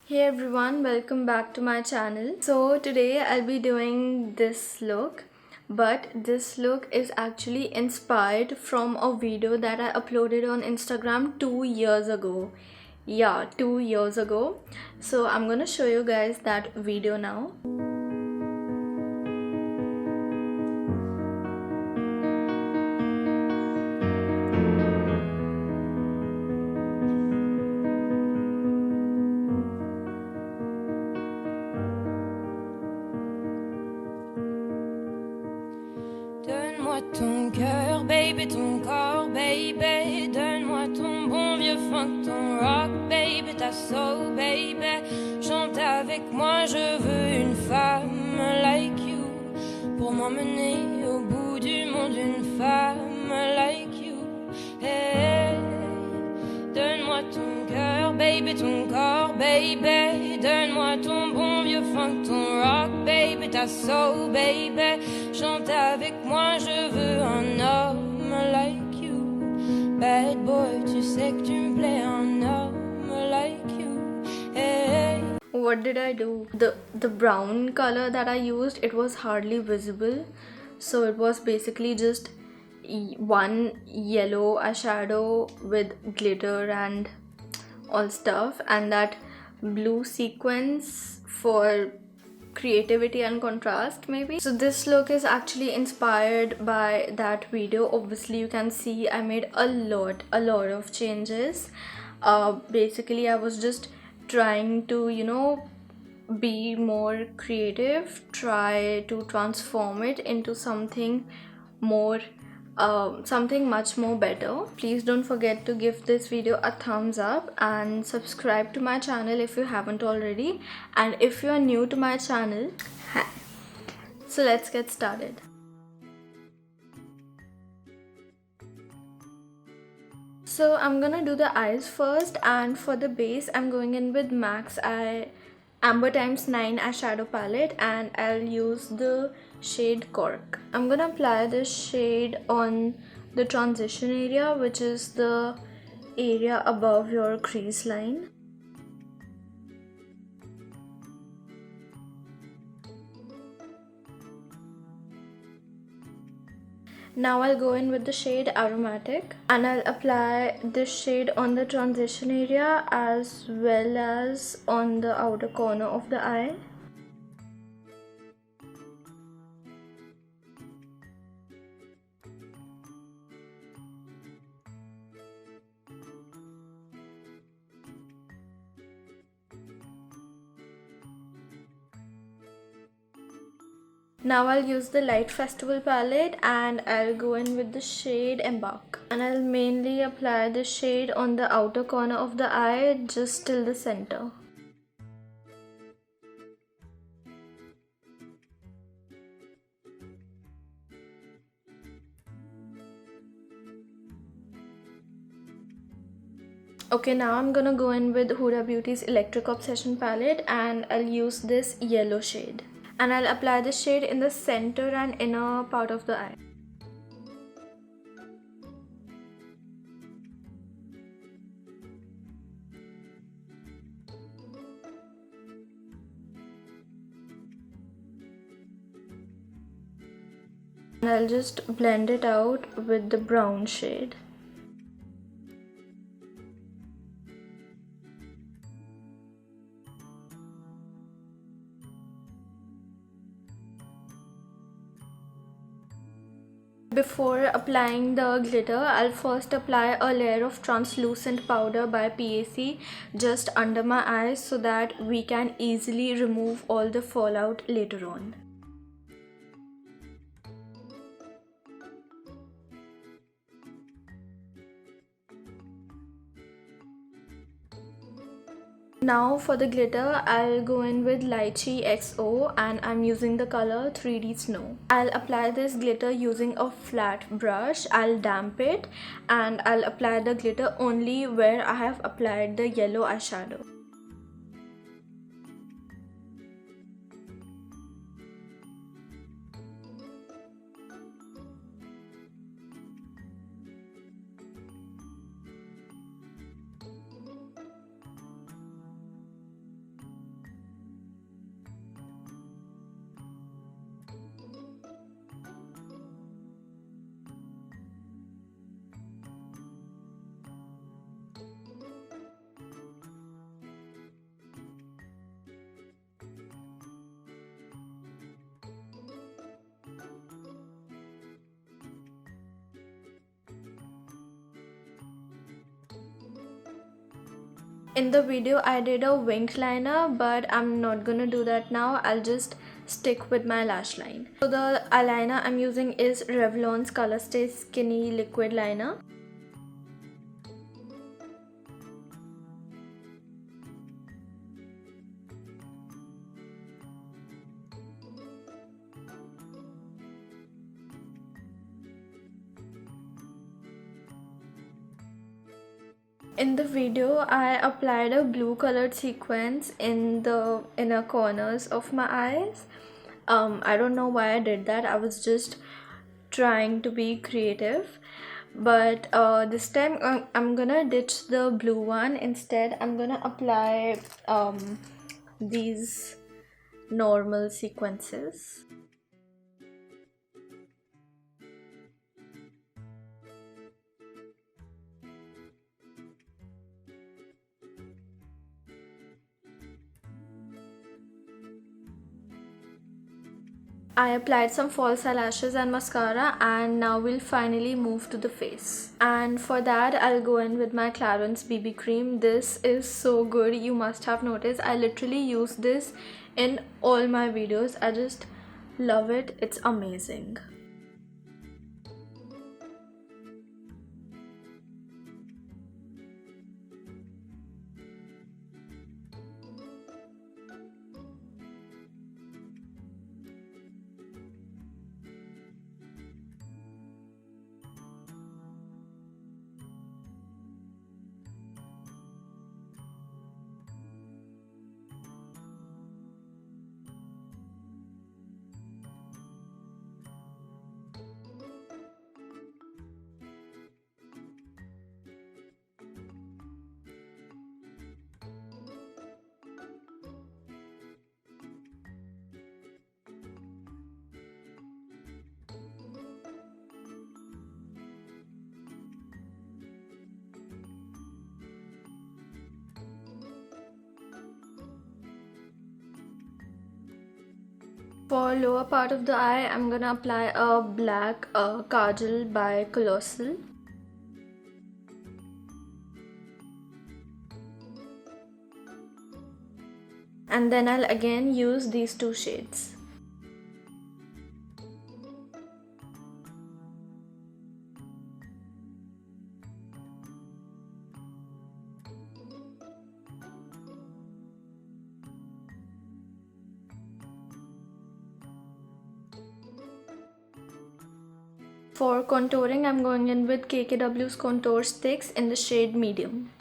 Hey everyone, welcome back to my channel. So today I'll be doing this look, but this look is actually inspired from a video that I uploaded on Instagram 2 years ago. Yeah, 2 years ago. So I'm gonna show you guys that video now. Donne-moi ton cœur, baby, ton corps, baby. Donne-moi ton bon vieux funk, ton rock, baby, ta soul, baby. Chante avec moi, je veux une femme like you pour m'emmener au bout du monde, une femme like you. Hey, donne-moi ton cœur, baby, ton corps, baby. Donne-moi ton bon vieux funk, ton rock, baby, ta soul, baby. Chante avec moi, je veux un homme like you. Bad boy, tu sais que tu me plais, un homme like you. Hey. What did I do? The brown color that I used, it was hardly visible. So it was basically just one yellow eyeshadow with glitter and all stuff, and that blue sequence for creativity and contrast maybe. So this look is actually inspired by that video. Obviously you can see I made a lot of changes. Basically I was just trying to be more creative, try to transform it into something more something much more better. Please don't forget to give this video a thumbs up and subscribe to my channel if you haven't already, and if you are new to my channel, hi. So let's get started. So I'm gonna do the eyes first, and for the base I'm going in with MAC's Amber Times 9 eyeshadow palette, and I'll use the shade Cork. I'm gonna apply this shade on the transition area, which is the area above your crease line. Now I'll go in with the shade Aromatic, and I'll apply this shade on the transition area as well as on the outer corner of the eye. Now I'll use the Light Festival palette, and I'll go in with the shade Embark, and I'll mainly apply the shade on the outer corner of the eye just till the center. Okay, now I'm gonna go in with Huda Beauty's Electric Obsession palette, and I'll use this yellow shade, and I'll apply the shade in the center and inner part of the eye. And I'll just blend it out with the brown shade. Before applying the glitter, I'll first apply a layer of translucent powder by PAC just under my eyes so that we can easily remove all the fallout later on. Now for the glitter, I'll go in with Lychee XO, and I'm using the color 3D Snow. I'll apply this glitter using a flat brush. I'll damp it, and I'll apply the glitter only where I have applied the yellow eyeshadow. In the video I did a winged liner, but I'm not gonna do that now. I'll just stick with my lash line. So the eyeliner I'm using is Revlon's Colorstay Skinny Liquid Liner. In the video, I applied a blue colored sequence in the inner corners of my eyes. I don't know why I did that. I was just trying to be creative. But this time I'm gonna ditch the blue one. Instead, I'm gonna apply these normal sequences. I applied some false eyelashes and mascara, and now we'll finally move to the face. And for that, I'll go in with my Clarins BB cream. This is so good. You must have noticed I literally use this in all my videos. I just love it. It's amazing. For lower part of the eye, I'm gonna apply a black kajal by Colossal. And then I'll again use these two shades. For contouring, I'm going in with KKW's Contour Sticks in the shade Medium.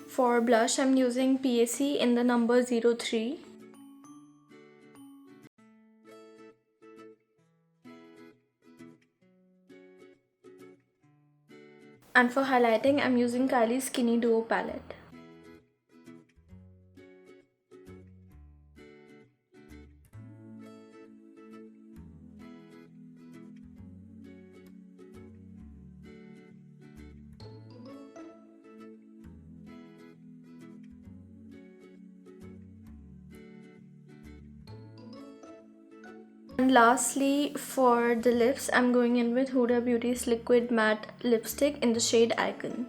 For blush, I'm using PAC in the number 03. And for highlighting, I'm using Kylie's Skinny Duo palette. And lastly, for the lips, I'm going in with Huda Beauty's Liquid Matte Lipstick in the shade Icon.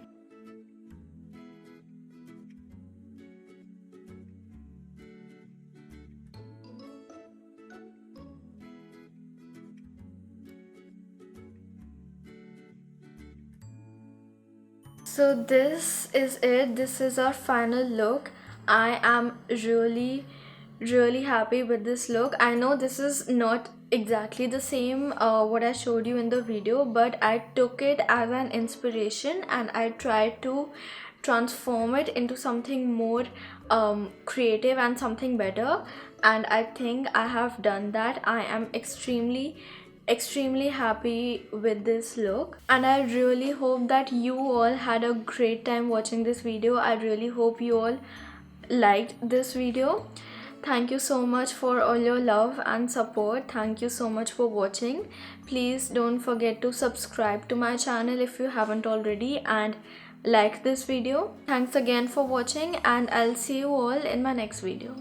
So this is it. This is our final look. I am really really happy with this look. I know this is not exactly the same what I showed you in the video, but I took it as an inspiration and I tried to transform it into something more creative and something better, and I think I have done that. I am extremely happy with this look, and I really hope that you all had a great time watching this video. I really hope you all liked this video. Thank you so much for all your love and support. Thank you so much for watching. Please don't forget to subscribe to my channel if you haven't already, and like this video. Thanks again for watching, and I'll see you all in my next video.